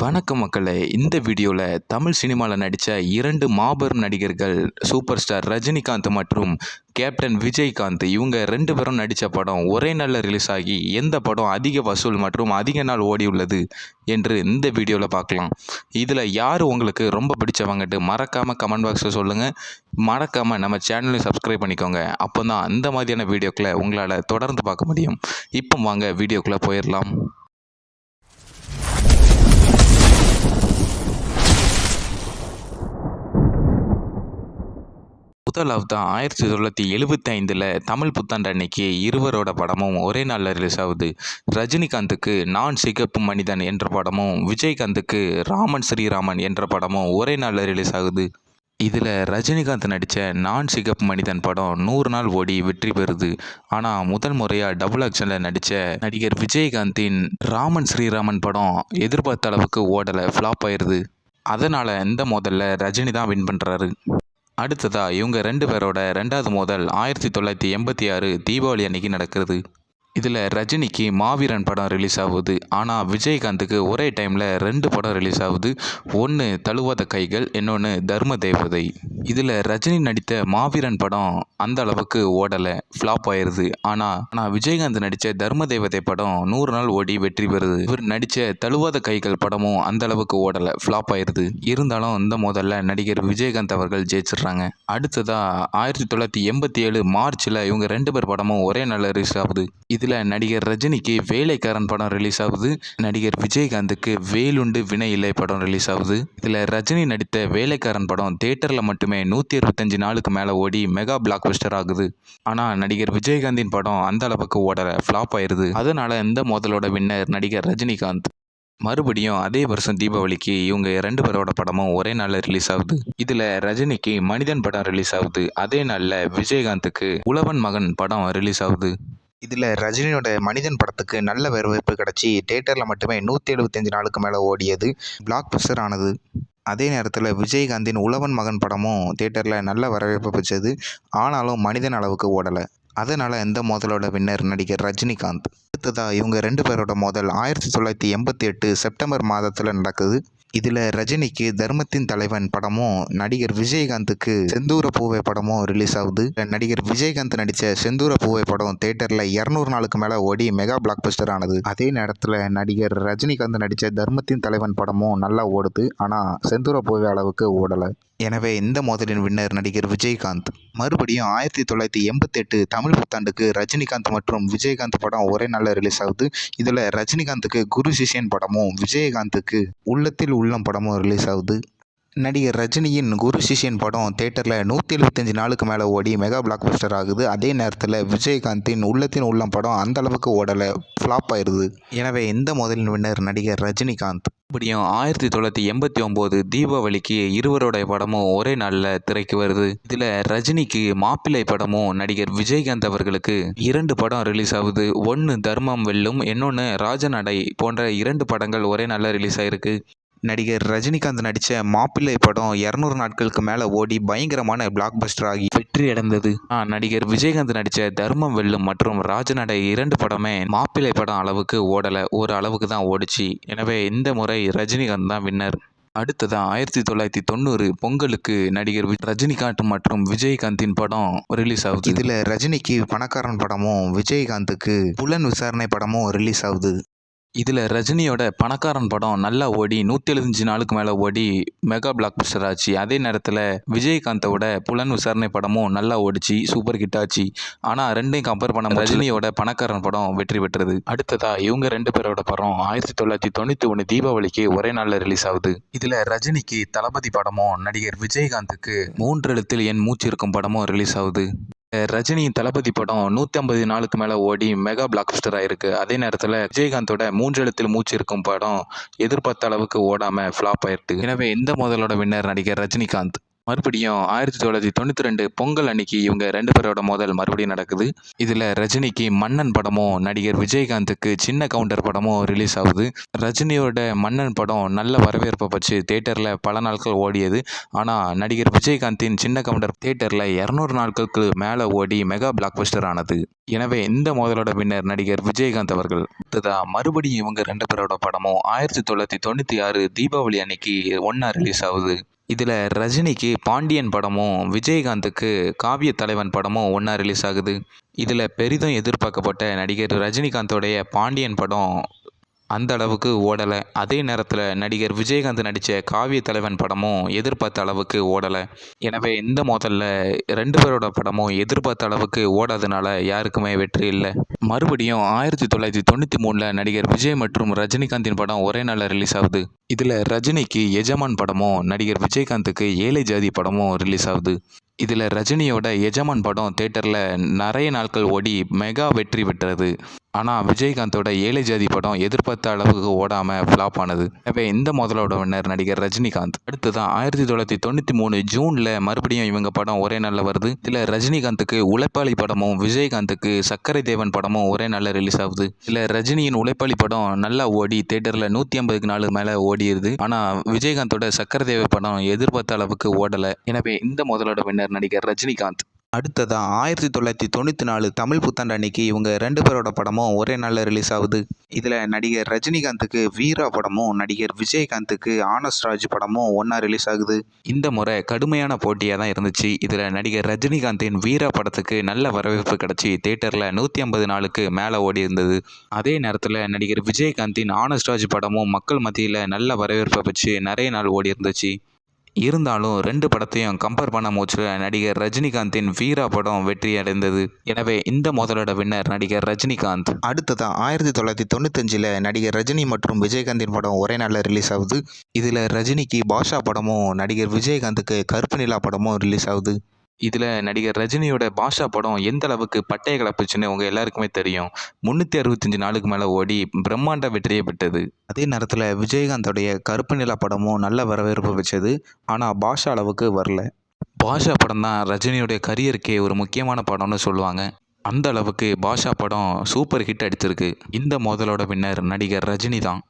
வணக்கம் மக்களே. இந்த வீடியோவில் தமிழ் சினிமாவில் நடித்த 2 மாபெரும் நடிகர்கள் சூப்பர் ஸ்டார் ரஜினிகாந்த் மற்றும் கேப்டன் விஜயகாந்த் இவங்க 2 பேரும் நடித்த படம் ஒரே நாளில் ரிலீஸ் ஆகி எந்த படம் அதிக வசூல் மற்றும் அதிக நாள் ஓடியுள்ளது என்று இந்த வீடியோவில் பார்க்கலாம். இதில் யார் உங்களுக்கு ரொம்ப பிடிச்சவங்கட்டு மறக்காமல் கமெண்ட் பாக்ஸில் சொல்லுங்கள். மறக்காமல் நம்ம சேனலையும் சப்ஸ்கிரைப் பண்ணிக்கோங்க. அப்போ தான் இந்த மாதிரியான வீடியோக்களை உங்களால் தொடர்ந்து பார்க்க முடியும். இப்போ வாங்க வீடியோக்குள்ளே போயிடலாம். முதலாவது 1975 தமிழ் புத்தாண்டு அன்னைக்கு இருவரோட படமும் ஒரே நாளில் ரிலீஸ் ஆகுது. ரஜினிகாந்துக்கு நான் சிகப்பு மனிதன் என்ற படமும் விஜயகாந்துக்கு ராமன் ஸ்ரீராமன் என்ற படமும் ஒரே நாளில் ரிலீஸ் ஆகுது. இதில் ரஜினிகாந்த் நடித்த நான் சிகப்பு மனிதன் படம் 100 நாள் ஓடி வெற்றி பெறுது. ஆனால் முதல் முறையாக டபுள் ஆக்ஷனில் நடித்த நடிகர் விஜயகாந்தின் ராமன் ஸ்ரீராமன் படம் எதிர்பார்த்த அளவுக்கு ஓடலை, ஃப்ளாப் ஆயிடுது. அதனால் இந்த மோதலில் ரஜினி தான் வின் பண்ணுறாரு. அடுத்ததாக இவங்க 2 பேரோட 2வது மோதல் 1986 தீபாவளி அன்னைக்கு நடக்கிறது. இதில் ரஜினிக்கு மாவீரன் படம் ரிலீஸ் ஆகுது. ஆனால் விஜயகாந்துக்கு ஒரே டைமில் 2 படம் ரிலீஸ் ஆகுது. ஒன்று தழுவாத கைகள், இன்னொன்று தர்ம தேவதை. இதில் ரஜினி நடித்த மாவீரன் படம் அந்த அளவுக்கு ஓடலை, ஃப்ளாப் ஆயிடுது. ஆனால் விஜயகாந்த் நடித்த தர்ம தேவதை படம் 100 நாள் ஓடி வெற்றி பெறுது. இவர் நடித்த தழுவாத கைகள் படமும் அந்த அளவுக்கு ஓடலை, ஃப்ளாப் ஆயிடுது. இருந்தாலும் இந்த முதல்ல நடிகர் விஜயகாந்த் அவர்கள் ஜெயிச்சிடுறாங்க. அடுத்ததாக 1987 மார்ச்சில் இவங்க 2 பேர் படமும் ஒரே நாளில் ரிலீஸ் ஆகுது. இதில் நடிகர் ரஜினிக்கு வேலைக்காரன் படம் ரிலீஸ் ஆகுது. நடிகர் விஜயகாந்துக்கு வேலுண்டு வினை இல்லை படம் ரிலீஸ் ஆகுது. இதில் ரஜினி நடித்த வேலைக்காரன் படம் தியேட்டரில் மட்டுமே 125 நாளுக்கு மேலே ஓடி மெகா பிளாக் பஸ்டர் ஆகுது. ஆனால் நடிகர் விஜயகாந்தின் படம் அந்த அளவுக்கு ஓடலை, ஃப்ளாப் ஆயிடுது. அதனால இந்த மோதலோட வின்னர் நடிகர் ரஜினிகாந்த். மறுபடியும் அதே வருஷம் தீபாவளிக்கு இவங்க 2 பேரோட படமும் ஒரே நாளில் ரிலீஸ் ஆகுது. இதில் ரஜினிக்கு மனிதன் படம் ரிலீஸ் ஆகுது. அதே நாளில் விஜயகாந்துக்கு உழவன் மகன் படம் ரிலீஸ் ஆகுது. இதில் ரஜினியோட மனிதன் படத்துக்கு நல்ல வரவேற்பு கிடச்சி தியேட்டரில் மட்டுமே 175 நாளுக்கு மேலே ஓடியது, பிளாக் பஸ்டர் ஆனது. அதே நேரத்தில் விஜயகாந்தின் உழவன் மகன் படமும் தியேட்டரில் நல்ல வரவேற்பு பெற்றது. ஆனாலும் மனிதன் அளவுக்கு ஓடலை. அதனால் இந்த மோதலோட வின்னர் நடிகர் ரஜினிகாந்த். அடுத்ததாக இவங்க 2 பேரோட மோதல் 1988 செப்டம்பர் மாதத்தில் நடக்குது. இதில் ரஜினிக்கு தர்மத்தின் தலைவன் படமும் நடிகர் விஜயகாந்துக்கு செந்தூர பூவை படமும் ரிலீஸ் ஆகுது. நடிகர் விஜயகாந்த் நடித்த செந்தூர பூவை படம் தியேட்டரில் 200 நாளுக்கு மேலே ஓடி மெகா பிளாக் பஸ்டர் ஆனது. அதே நேரத்தில் நடிகர் ரஜினிகாந்த் நடித்த தர்மத்தின் தலைவன் படமும் நல்லா ஓடுது. ஆனால் செந்தூர பூவை அளவுக்கு ஓடலை. எனவே இந்த மோதலின் வின்னர் நடிகர் விஜயகாந்த். மறுபடியும் 1988 தமிழ் புத்தாண்டுக்கு ரஜினிகாந்த் மற்றும் விஜயகாந்த் படம் ஒரே நாளில் ரிலீஸ் ஆகுது. இதில் ரஜினிகாந்துக்கு குரு சிஷ்யன் படமும் விஜயகாந்துக்கு உள்ளத்தில் உள்ளம் படமும் ரிலீஸ் ஆகுது. நடிகர் ரஜினியின் குரு சிஷ்யன் படம் தியேட்டரில் 175 நாளுக்கு மேலே ஓடி மெகா பிளாக் பஸ்டர் ஆகுது. அதே நேரத்தில் விஜயகாந்தின் உள்ளத்தின் உள்ளம் படம் அந்த அளவுக்கு ஓடலை, ஃப்ளாப் ஆயிடுது. எனவே இந்த மோதலின் வின்னர் நடிகர் ரஜினிகாந்த். மறுபடியும் 1989 தீபாவளிக்கு இருவருடைய படமும் ஒரே நாளில் திரைக்கு வருது. இதில் ரஜினிக்கு மாப்பிள்ளை படமும் நடிகர் விஜயகாந்த் அவர்களுக்கு 2 படம் ரிலீஸ் ஆகுது. ஒன்று தர்மம் வெல்லும், இன்னொன்று ராஜநடை போன்ற 2 படங்கள் ஒரே நாளில் ரிலீஸ் ஆகிருக்கு. நடிகர் ரஜினிகாந்த் நடித்த மாப்பிள்ளை படம் 200 நாட்களுக்கு மேலே ஓடி பயங்கரமான பிளாக் பஸ்டர் ஆகி வெற்றி அடைந்தது. நடிகர் விஜயகாந்த் நடித்த தர்மம் வெல்லும் மற்றும் ராஜநடை 2 படமே மாப்பிள்ளை படம் அளவுக்கு ஓடலை, ஒரு அளவுக்கு தான் ஓடிச்சு. எனவே இந்த முறை ரஜினிகாந்த் தான் வின்னர். அடுத்ததான் 1990 பொங்கலுக்கு நடிகர் ரஜினிகாந்த் மற்றும் விஜயகாந்தின் படம் ரிலீஸ் ஆகுது. இதில் ரஜினிக்கு பணக்காரன் படமும் விஜயகாந்துக்கு புலன் விசாரணை படமும் ரிலீஸ் ஆகுது. இதில் ரஜினியோட பணக்காரன் படம் நல்லா ஓடி 175 நாளுக்கு மேலே ஓடி மெகா பிளாக் பஸ்டர் ஆச்சு. அதே நேரத்தில் விஜயகாந்தோட புலன் விசாரணை படமும் நல்லா ஓடிச்சு, சூப்பர் ஹிட் ஆச்சு. ஆனால் ரெண்டையும் கம்பேர் பண்ண ரஜினியோட பணக்காரன் படம் வெற்றி பெற்றது. அடுத்ததாக இவங்க 2 பேரோட படம் 1991 தீபாவளிக்கு ஒரே நாளில் ரிலீஸ் ஆகுது. இதில் ரஜினிக்கு தளபதி படமும் நடிகர் விஜயகாந்துக்கு 3 எழுத்தில் என் மூச்சு இருக்கும் படமும் ரிலீஸ் ஆகுது. ரஜினியின் தளபதி படம் 150 நாளுக்கு மேலே ஓடி மெகா பிளாக் பஸ்டர் ஆயிருக்கு. அதே நேரத்தில் விஜயகாந்தோட 3 எழுத்தில் மூச்சு இருக்கும் படம் எதிர்பார்த்த அளவுக்கு ஓடாமல் ஃப்ளாப் ஆயிருக்கு. எனவே இந்த மோதலோட வின்னர் நடிகர் ரஜினிகாந்த். மறுபடியும் 1992 பொங்கல் அன்னைக்கு இவங்க 2 பேரோட மோதல் மறுபடியும் நடக்குது. இதில் ரஜினிக்கு மன்னன் படமும் நடிகர் விஜயகாந்துக்கு சின்ன கவுண்டர் படமும் ரிலீஸ் ஆகுது. ரஜினியோட மன்னன் படம் நல்ல வரவேற்பை வச்சு தேட்டரில் பல நாட்கள் ஓடியது. ஆனால் நடிகர் விஜயகாந்தின் சின்ன கவுண்டர் தேட்டரில் 200 நாட்களுக்கு மேலே ஓடி மெகா பிளாக் பஸ்டர் ஆனது. எனவே இந்த மோதலோட வின்னர் நடிகர் விஜயகாந்த் அவர்கள். மறுபடியும் இவங்க 2 பேரோட படமும் 1996 தீபாவளி அன்னைக்கு ஒன்றா ரிலீஸ் ஆகுது. இதில் ரஜினிக்கு பாண்டியன் படமும் விஜயகாந்துக்கு காவிய தலைவன் படமும் ஒன்றா ரிலீஸ் ஆகுது. இதில் பெரிதும் எதிர்பார்க்கப்பட்ட நடிகர் ரஜினிகாந்தோடைய பாண்டியன் படம் அந்த அளவுக்கு ஓடலை. அதே நேரத்தில் நடிகர் விஜயகாந்த் நடித்த காவிய தலைவன் படமும் எதிர்பார்த்த அளவுக்கு ஓடலை. எனவே இந்த மோதலில் 2 பேரோட படமும் எதிர்பார்த்த அளவுக்கு ஓடாதனால யாருக்குமே வெற்றி இல்லை. மறுபடியும் 1993 நடிகர் விஜய் மற்றும் ரஜினிகாந்தின் படம் ஒரே நாளில் ரிலீஸ் ஆகுது. இதில் ரஜினிக்கு எஜமான் படமும் நடிகர் விஜயகாந்துக்கு ஏழை ஜாதி படமும் ரிலீஸ் ஆகுது. இதில் ரஜினியோட எஜமான் படம் தேட்டரில் நிறைய நாட்கள் ஓடி மெகா வெற்றி பெற்றது. ஆனால் விஜயகாந்தோட ஏழை ஜாதி படம் எதிர்பார்த்த அளவுக்கு ஓடாமல் ஃப்ளாப் ஆனது. எனவே இந்த மோதலோட வின்னர் நடிகர் ரஜினிகாந்த். அடுத்ததான் 1993 ஜூனில் மறுபடியும் இவங்க படம் ஒரே நாளில் வருது. இதில் ரஜினிகாந்துக்கு உழைப்பாளி படமும் விஜயகாந்துக்கு சக்கரை தேவன் படமும் ஒரே நாளில் ரிலீஸ் ஆகுது. இதில் ரஜினியின் உழைப்பாளி படம் நல்லா ஓடி தேட்டரில் 150 நாள் மேலே ஓடிடுது. ஆனால் விஜயகாந்தோட சக்கரை தேவன் படம் எதிர்பார்த்த அளவுக்கு ஓடலை. எனவே இந்த மோதலோட வின்னர் நடிகர் ரஜினிகாந்த். அடுத்ததாக 1994 தமிழ் புத்தாண்டு அன்னைக்கு இவங்க 2 பேரோட படமும் ஒரே நாளில் ரிலீஸ் ஆகுது. இதில் நடிகர் ரஜினிகாந்துக்கு வீரா படமும் நடிகர் விஜயகாந்துக்கு ஆனஸ்ட் ராஜ் படமும் ஒன்றா ரிலீஸ் ஆகுது. இந்த முறை கடுமையான போட்டியாக தான் இருந்துச்சு. இதில் நடிகர் ரஜினிகாந்தின் வீரா படத்துக்கு நல்ல வரவேற்பு கிடச்சி தேட்டரில் 150 நாளுக்கு மேலே ஓடி இருந்தது. அதே நேரத்தில் நடிகர் விஜயகாந்தின் ஆனஸ்ட் ராஜ் படமும் மக்கள் மத்தியில் நல்ல வரவேற்பை வச்சு நிறைய நாள் ஓடி இருந்துச்சு. இருந்தாலும் 2 படத்தையும் கம்பேர் பண்ண போச்சு நடிகர் ரஜினிகாந்தின் வீரா படம் வெற்றி அடைந்தது. எனவே இந்த மோதலோட வின்னர் நடிகர் ரஜினிகாந்த். அடுத்ததான் 1995 நடிகர் ரஜினி மற்றும் விஜயகாந்தின் படம் ஒரே நாளில் ரிலீஸ் ஆகுது. இதில் ரஜினிக்கு பாஷா படமும் நடிகர் விஜயகாந்துக்கு கருப்பு நிலா படமும் ரிலீஸ் ஆகுது. இதில் நடிகர் ரஜினியோட பாஷா படம் எந்த அளவுக்கு பட்டையை கிளப்புச்சுன்னு உங்கள் எல்லாருக்குமே தெரியும். 365 நாளுக்கு மேலே ஓடி பிரம்மாண்ட வெற்றியை பெற்றது. அதே நேரத்தில் விஜயகாந்தோடைய கருப்பு நிலா படமும் நல்ல வரவேற்பு வச்சது. ஆனால் பாஷா அளவுக்கு வரல. பாஷா படம் தான் ரஜினியோடைய கரியருக்கே ஒரு முக்கியமான படம்னு சொல்லுவாங்க. அந்த அளவுக்கு பாஷா படம் சூப்பர் ஹிட் அடிச்சிருக்கு. இந்த மோதலோட வின்னர் நடிகர் ரஜினி தான்.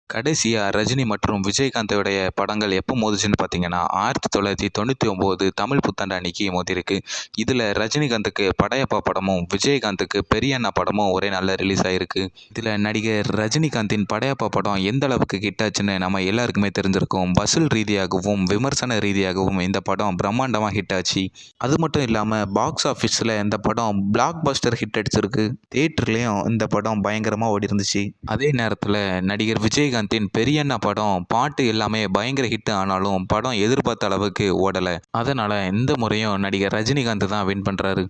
கடைசியாக ரஜினி மற்றும் விஜயகாந்தோடைய படங்கள் எப்போ மோதிச்சுன்னு பார்த்தீங்கன்னா 1999 தமிழ் புத்தாண்டு அன்னைக்கு மோதிருக்கு. இதில் ரஜினிகாந்துக்கு படையப்பா படமும் விஜயகாந்துக்கு பெரியண்ணா படமும் ஒரே நாளில் ரிலீஸ் ஆகிருக்கு. இதில் நடிகர் ரஜினிகாந்தின் படையப்பா படம் எந்த அளவுக்கு ஹிட் ஆச்சுன்னு நம்ம எல்லாருக்குமே தெரிஞ்சிருக்கும். வசூல் ரீதியாகவும் விமர்சன ரீதியாகவும் இந்த படம் பிரம்மாண்டமாக ஹிட் ஆச்சு. அது மட்டும் இல்லாமல் பாக்ஸ் ஆஃபீஸில் இந்த படம் பிளாக் பஸ்டர் ஹிட் அடிச்சிருக்கு. தியேட்டர்லேயும் இந்த படம் பயங்கரமாக ஓடி இருந்துச்சு. அதே நேரத்தில் நடிகர் விஜயகாந்தின் பெரியண்ணா படம் பாட்டு எல்லாமே பயங்கர ஹிட் ஆனாலும் படம் எதிர்பார்த்த அளவுக்கு ஓடலை. அதனால் இந்த முறையும் நடிகர் ரஜினிகாந்த் தான் வின் பண்ணுறாரு.